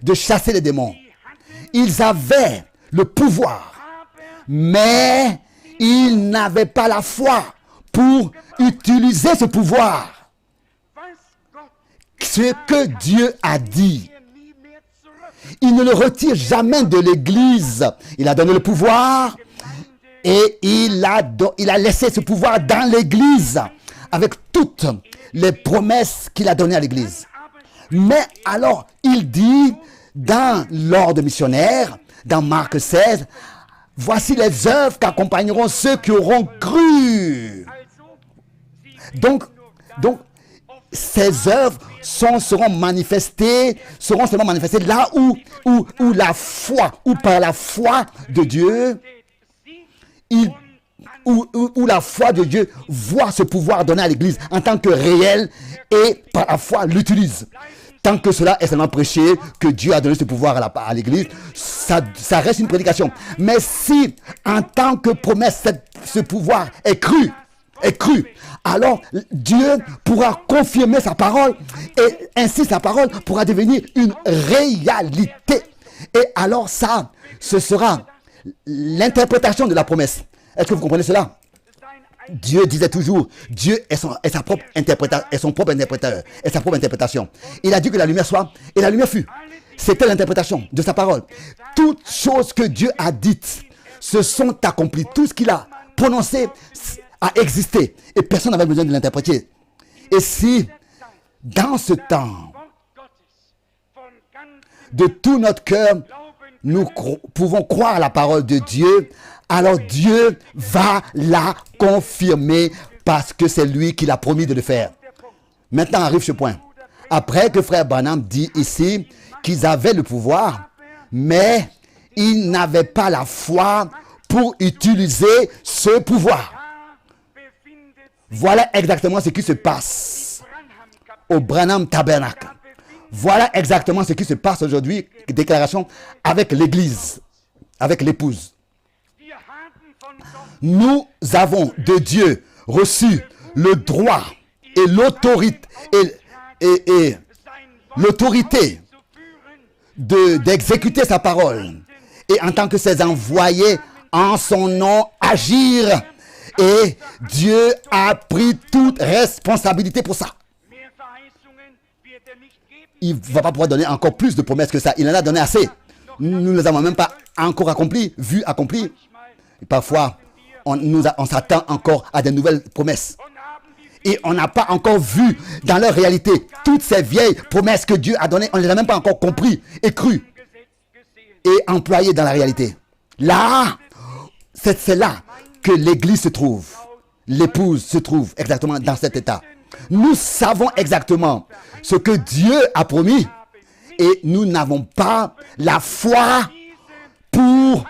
de chasser les démons. Ils avaient le pouvoir, mais ils n'avaient pas la foi pour utiliser ce pouvoir. Ce que Dieu a dit, il ne le retire jamais de l'Église. Il a donné le pouvoir et il a laissé ce pouvoir dans l'Église avec toutes les promesses qu'il a données à l'Église. Mais alors, il dit dans l'ordre missionnaire, dans Marc 16, voici les œuvres qu'accompagneront ceux qui auront cru. Donc, ces œuvres seront seulement manifestées là où la foi, ou par la foi de Dieu, où la foi de Dieu voit ce pouvoir donné à l'Église en tant que réel et par la foi l'utilise. Tant que cela est seulement prêché, que Dieu a donné ce pouvoir à l'Église, ça reste une prédication. Mais si en tant que promesse, ce pouvoir est cru, alors Dieu pourra confirmer sa parole et ainsi sa parole pourra devenir une réalité. Et alors ça, ce sera l'interprétation de la promesse. Est-ce que vous comprenez cela? Dieu disait toujours, Dieu est son propre interprétateur, est sa propre interprétation. Il a dit que la lumière soit, et la lumière fut. C'était l'interprétation de sa parole. Toutes choses que Dieu a dites se sont accomplies. Tout ce qu'il a prononcé a existé et personne n'avait besoin de l'interpréter. Et si dans ce temps, de tout notre cœur, nous pouvons croire à la parole de Dieu, alors Dieu va la confirmer parce que c'est lui qui l'a promis de le faire. Maintenant arrive ce point. Après que frère Branham dit ici qu'ils avaient le pouvoir, mais ils n'avaient pas la foi pour utiliser ce pouvoir. Voilà exactement ce qui se passe au Branham Tabernacle. Voilà exactement ce qui se passe aujourd'hui, déclaration avec l'église, avec l'épouse. Nous avons de Dieu reçu le droit et l'autorité d'exécuter sa parole. Et en tant que ses envoyés en son nom agir. Et Dieu a pris toute responsabilité pour ça. Il ne va pas pouvoir donner encore plus de promesses que ça. Il en a donné assez. Nous ne les avons même pas encore accomplies, vues accomplies. Et parfois, on s'attend encore à de nouvelles promesses. Et on n'a pas encore vu dans leur réalité toutes ces vieilles promesses que Dieu a données. On ne les a même pas encore compris et cru et employées dans la réalité. Là, c'est là que l'Église se trouve. L'épouse se trouve exactement dans cet état. Nous savons exactement ce que Dieu a promis et nous n'avons pas la foi pour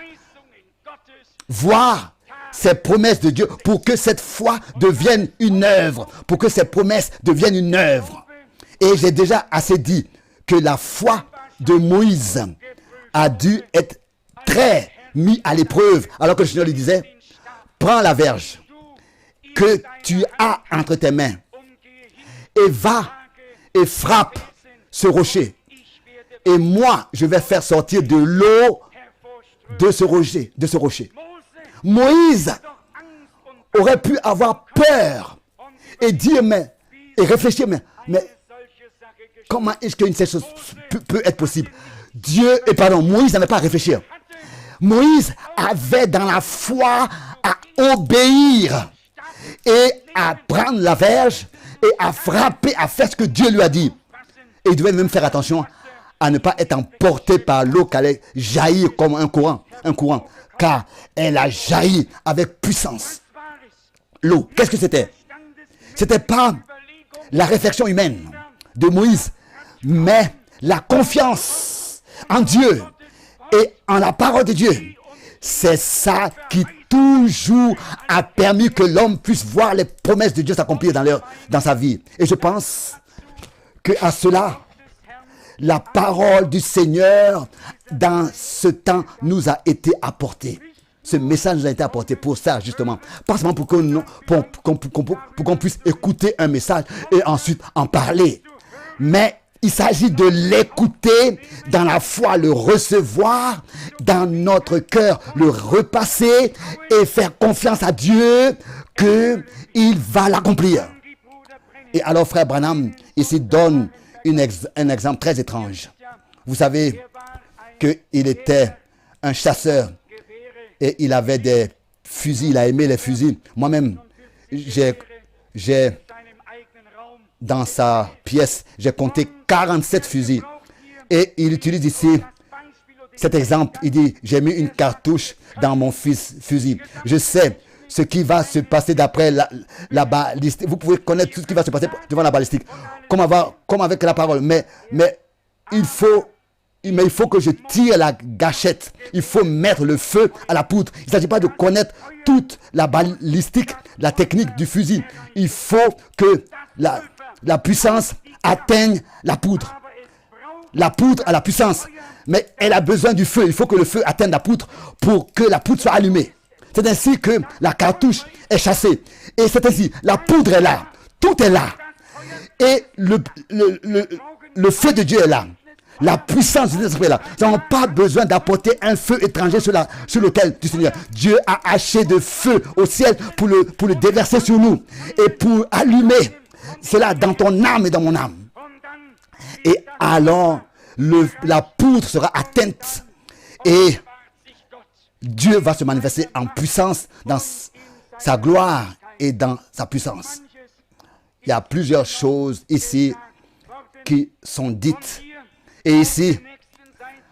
voir ces promesses de Dieu, pour que cette foi devienne une œuvre, pour que ces promesses deviennent une œuvre. Et j'ai déjà assez dit que la foi de Moïse a dû être très mise à l'épreuve, alors que le Seigneur lui disait, prends la verge que tu as entre tes mains et va et frappe ce rocher. Et moi, je vais faire sortir de l'eau de ce rocher. Moïse aurait pu avoir peur et dire, et réfléchir, mais comment est-ce qu'une telle chose peut être possible? Moïse n'avait pas à réfléchir. Moïse avait dans la foi à obéir et à prendre la verge et à frapper, à faire ce que Dieu lui a dit. Et il devait même faire attention à ne pas être emporté par l'eau qui allait jaillir comme un courant, car elle a jailli avec puissance. L'eau, qu'est-ce que c'était? C'était pas la réflexion humaine de Moïse, mais la confiance en Dieu et en la parole de Dieu. C'est ça qui toujours a permis que l'homme puisse voir les promesses de Dieu s'accomplir dans sa vie. Et je pense qu'à cela, la parole du Seigneur dans ce temps nous a été apportée. Ce message nous a été apporté pour ça, justement. Pas seulement pour qu'on puisse écouter un message et ensuite en parler. Mais il s'agit de l'écouter dans la foi, le recevoir dans notre cœur, le repasser et faire confiance à Dieu qu'il va l'accomplir. Et alors, frère Branham, ici donne un exemple très étrange. Vous savez qu'il était un chasseur et il avait des fusils, il a aimé les fusils. Moi-même, dans sa pièce, j'ai compté 47 fusils. Et il utilise ici cet exemple. Il dit, j'ai mis une cartouche dans mon fusil. Je sais ce qui va se passer d'après la balistique. Vous pouvez connaître tout ce qui va se passer devant la balistique. Comme avec la parole. Mais il faut que je tire la gâchette. Il faut mettre le feu à la poudre. Il ne s'agit pas de connaître toute la balistique, la technique du fusil. Il faut que la puissance atteigne la poudre. La poudre a la puissance, mais elle a besoin du feu. Il faut que le feu atteigne la poudre pour que la poudre soit allumée. C'est ainsi que la cartouche est chassée. Et c'est ainsi, la poudre est là. Tout est là. Et le feu de Dieu est là. La puissance de l'esprit est là. Nous n'avons pas besoin d'apporter un feu étranger sur lequel du Seigneur. Dieu a haché de feu au ciel pour le déverser sur nous. Et pour allumer cela dans ton âme et dans mon âme. Et alors, la poudre sera atteinte. Et Dieu va se manifester en puissance dans sa gloire et dans sa puissance. Il y a plusieurs choses ici qui sont dites. Et ici,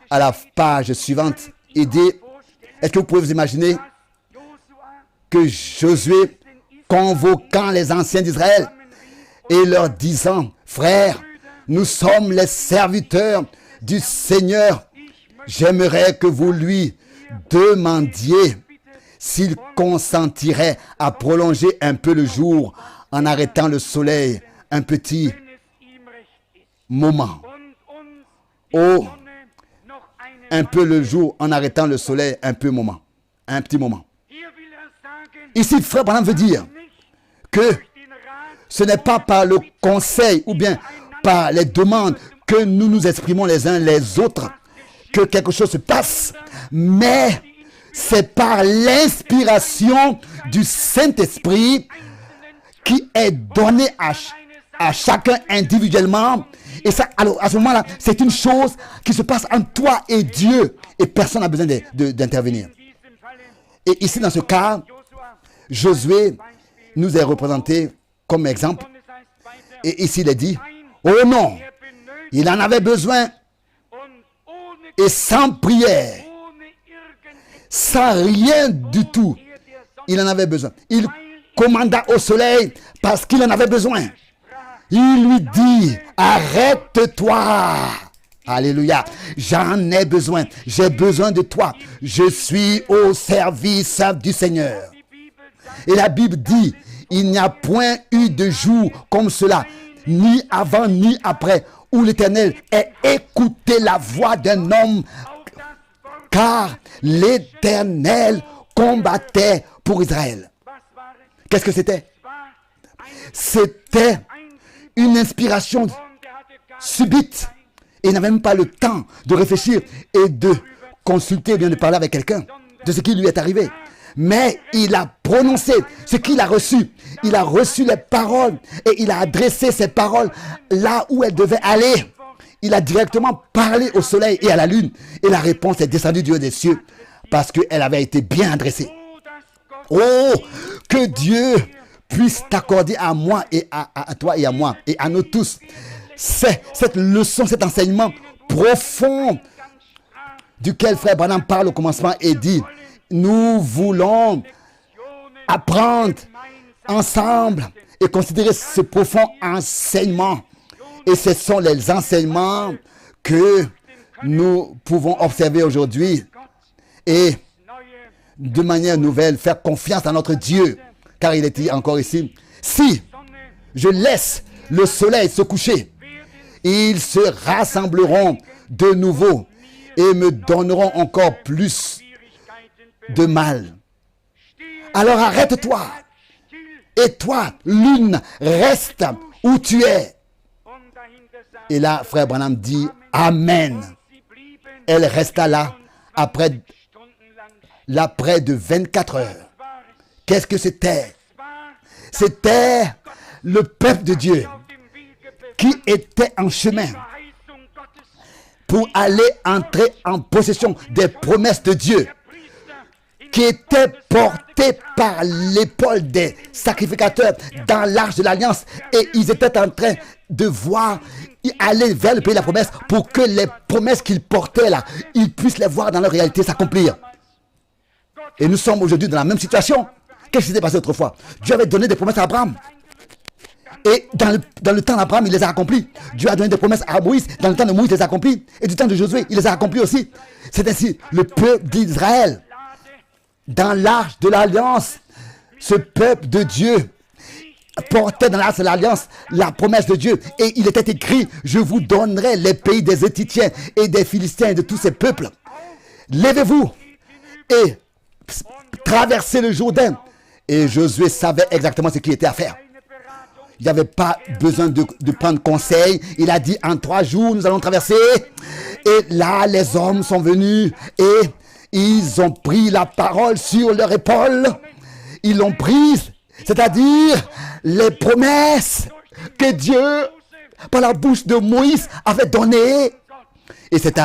à la page suivante, il dit, est-ce que vous pouvez vous imaginer que Josué, convoquant les anciens d'Israël et leur disant, frères, nous sommes les serviteurs du Seigneur, j'aimerais que vous lui demandiez s'il consentirait à prolonger un peu le jour en arrêtant le soleil un petit moment. Oh, un peu le jour en arrêtant le soleil un petit moment. Ici, frère Branham veut dire que ce n'est pas par le conseil ou bien par les demandes que nous nous exprimons les uns les autres que quelque chose se passe, mais c'est par l'inspiration du Saint-Esprit qui est donnée à chacun individuellement. Et ça, alors, à ce moment-là, c'est une chose qui se passe entre toi et Dieu. Et personne n'a besoin d'intervenir. Et ici, dans ce cas, Josué nous est représenté comme exemple. Et ici, il est dit, oh non, il en avait besoin. Et sans prière, sans rien du tout, il en avait besoin. Il commanda au soleil parce qu'il en avait besoin. Il lui dit, arrête-toi. Alléluia. J'en ai besoin. J'ai besoin de toi. Je suis au service du Seigneur. Et la Bible dit, il n'y a point eu de jour comme cela, ni avant ni après, où l'Éternel ait écouté la voix d'un homme, car l'Éternel combattait pour Israël. Qu'est-ce que c'était? C'était une inspiration subite. Et il n'avait même pas le temps de réfléchir et de consulter ou bien de parler avec quelqu'un de ce qui lui est arrivé. Mais il a prononcé ce qu'il a reçu. Il a reçu les paroles et il a adressé ces paroles là où elles devaient aller. Il a directement parlé au soleil et à la lune. Et la réponse est descendue du haut des cieux parce qu'elle avait été bien adressée. Oh, que Dieu puisse t'accorder à moi et à toi et à moi et à nous tous. C'est cette leçon, cet enseignement profond duquel Frère Branham parle au commencement et dit, nous voulons apprendre ensemble et considérer ce profond enseignement. Et ce sont les enseignements que nous pouvons observer aujourd'hui et de manière nouvelle faire confiance à notre Dieu. Car il est dit encore ici, si je laisse le soleil se coucher, ils se rassembleront de nouveau et me donneront encore plus de mal. Alors arrête-toi. Et toi, lune, reste où tu es. Et là, Frère Branham dit, Amen. Elle resta là après de 24 heures. Qu'est-ce que c'était? C'était le peuple de Dieu qui était en chemin pour aller entrer en possession des promesses de Dieu, qui était porté par l'épaule des sacrificateurs dans l'arche de l'Alliance. Et ils étaient en train de voir aller vers le pays de la promesse pour que les promesses qu'ils portaient là, ils puissent les voir dans leur réalité s'accomplir. Et nous sommes aujourd'hui dans la même situation. Qu'est-ce qui s'était passé autrefois? Dieu avait donné des promesses à Abraham. Et dans le temps d'Abraham, il les a accomplis. Dieu a donné des promesses à Moïse. Dans le temps de Moïse, il les a accomplis. Et du temps de Josué, il les a accomplis aussi. C'est ainsi le peuple d'Israël. Dans l'arche de l'Alliance, ce peuple de Dieu portait dans l'arche de l'Alliance la promesse de Dieu. Et il était écrit, je vous donnerai les pays des Hétitiens et des Philistins et de tous ces peuples. Levez-vous et traversez le Jourdain. Et Josué savait exactement ce qui était à faire. Il n'y avait pas besoin de prendre conseil. Il a dit, en 3 jours, nous allons traverser. Et là, les hommes sont venus et ils ont pris la parole sur leur épaule. Ils l'ont prise, c'est-à-dire les promesses que Dieu, par la bouche de Moïse, avait données. Et c'est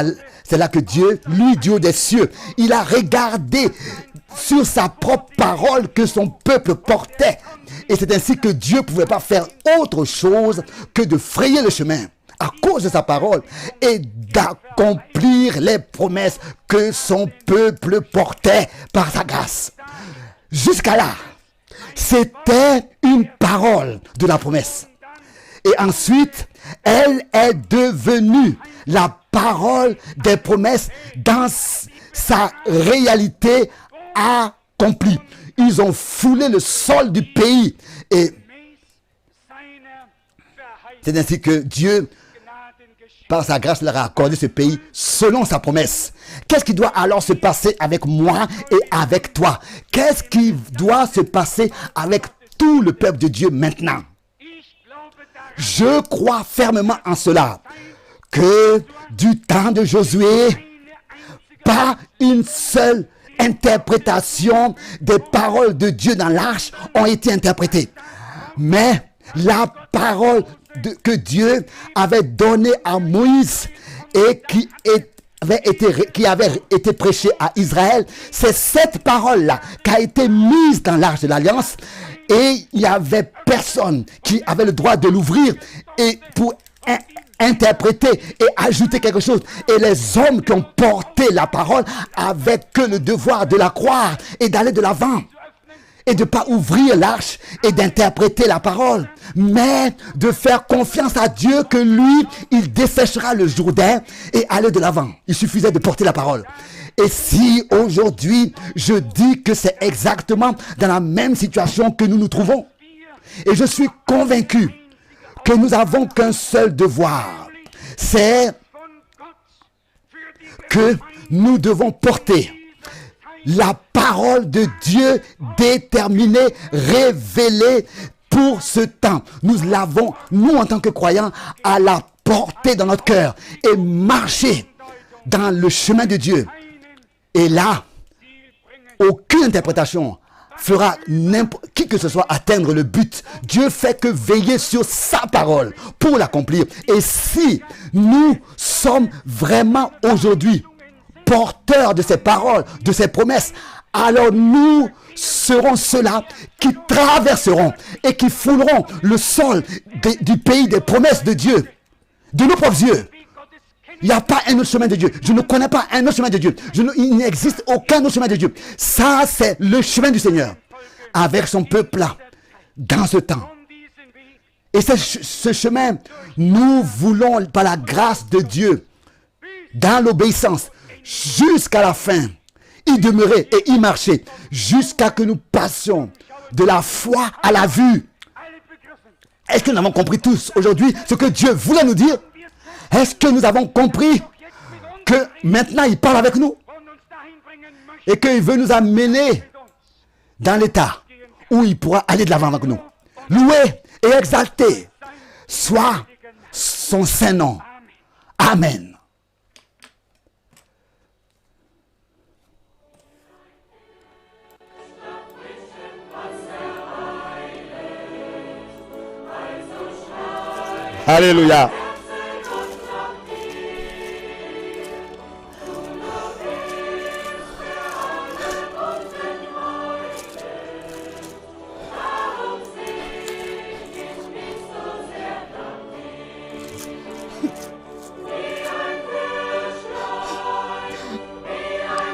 là que Dieu, lui, Dieu des cieux, il a regardé sur sa propre parole que son peuple portait. Et c'est ainsi que Dieu ne pouvait pas faire autre chose que de frayer le chemin à cause de sa parole et d'accomplir les promesses que son peuple portait par sa grâce. Jusqu'à là, c'était une parole de la promesse. Et ensuite, elle est devenue la parole des promesses dans sa réalité accomplie. Ils ont foulé le sol du pays. Et c'est ainsi que Dieu, par sa grâce, leur a accordé ce pays selon sa promesse. Qu'est-ce qui doit alors se passer avec moi et avec toi? Qu'est-ce qui doit se passer avec tout le peuple de Dieu maintenant? Je crois fermement en cela, que du temps de Josué, pas une seule interprétations des paroles de Dieu dans l'arche ont été interprétées. Mais la parole que Dieu avait donnée à Moïse et qui avait été prêchée à Israël, c'est cette parole-là qui a été mise dans l'arche de l'Alliance, et il n'y avait personne qui avait le droit de l'ouvrir et pour interpréter et ajouter quelque chose. Et les hommes qui ont porté la parole avaient que le devoir de la croire et d'aller de l'avant. Et de ne pas ouvrir l'arche et d'interpréter la parole, mais de faire confiance à Dieu que lui, il desséchera le Jourdain et aller de l'avant. Il suffisait de porter la parole. Et si aujourd'hui, je dis que c'est exactement dans la même situation que nous nous trouvons, et je suis convaincu que nous n'avons qu'un seul devoir, c'est que nous devons porter la parole de Dieu déterminée, révélée pour ce temps. Nous l'avons, nous en tant que croyants, à la porter dans notre cœur et marcher dans le chemin de Dieu. Et là, aucune interprétation fera qui que ce soit atteindre le but. Dieu fait que veiller sur sa parole pour l'accomplir. Et si nous sommes vraiment aujourd'hui porteurs de ces paroles, de ces promesses, alors nous serons ceux-là qui traverseront et qui fouleront le sol du pays des promesses de Dieu, de nos propres yeux. Il n'y a pas un autre chemin de Dieu. Je ne connais pas un autre chemin de Dieu. Il n'existe aucun autre chemin de Dieu. Ça, c'est le chemin du Seigneur avec son peuple-là dans ce temps. Et ce chemin, nous voulons, par la grâce de Dieu, dans l'obéissance, jusqu'à la fin, y demeurer et y marcher, jusqu'à que nous passions de la foi à la vue. Est-ce que nous avons compris tous aujourd'hui ce que Dieu voulait nous dire? Est-ce que nous avons compris que maintenant il parle avec nous et qu'il veut nous amener dans l'état où il pourra aller de l'avant avec nous? Louer et exalter soit son saint nom. Amen. Alléluia.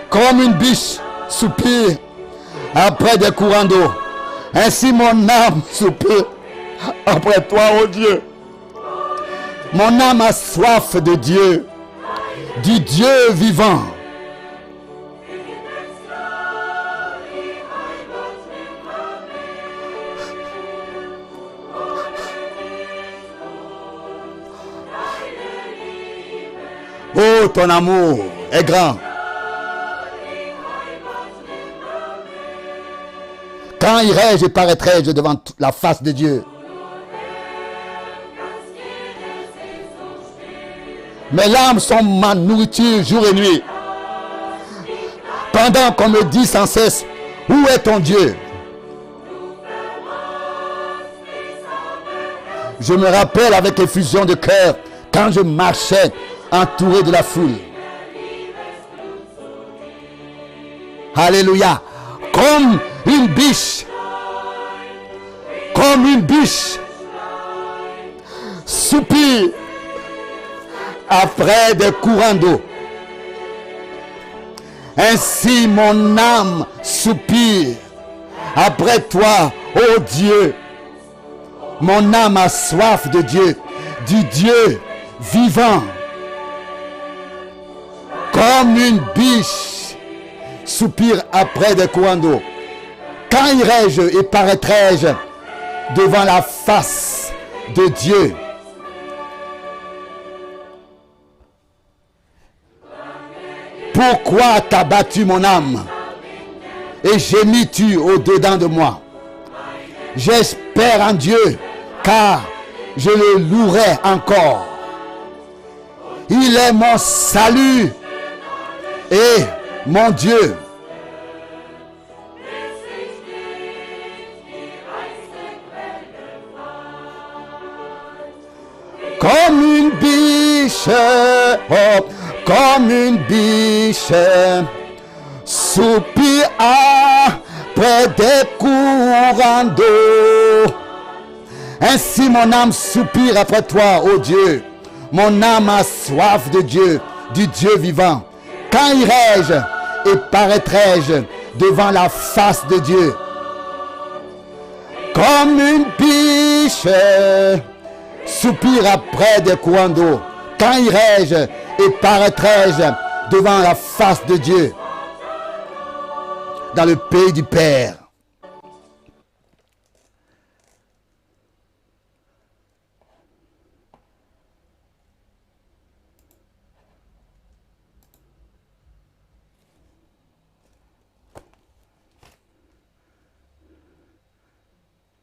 Comme une biche soupire après des courants d'eau, ainsi mon âme soupire après toi, ô Dieu. Mon âme a soif de Dieu, du Dieu vivant. Oh, ton amour est grand. Quand irai-je et paraîtrai-je devant la face de Dieu? Mes larmes sont ma nourriture jour et nuit. Pendant qu'on me dit sans cesse, où est ton Dieu? Je me rappelle avec effusion de cœur quand je marchais entouré de la foule. Alléluia. Comme une biche soupire après des courants d'eau, ainsi mon âme soupire après toi, ô Dieu. Mon âme a soif de Dieu, du Dieu vivant. Comme une biche soupire après des courants d'eau. Quand irai-je et paraîtrai-je devant la face de Dieu? Pourquoi t'as battu mon âme et gémis-tu au-dedans de moi? J'espère en Dieu, car je le louerai encore. Il est mon salut et mon Dieu. oh, comme une biche, soupire près des courants d'eau. Ainsi mon âme soupire après toi, ô Dieu. Mon âme a soif de Dieu, du Dieu vivant. Quand irai-je et paraîtrai-je devant la face de Dieu? Comme une biche soupire après des courants d'eau. Quand irai-je et paraîtrai-je devant la face de Dieu? Dans le pays du Père.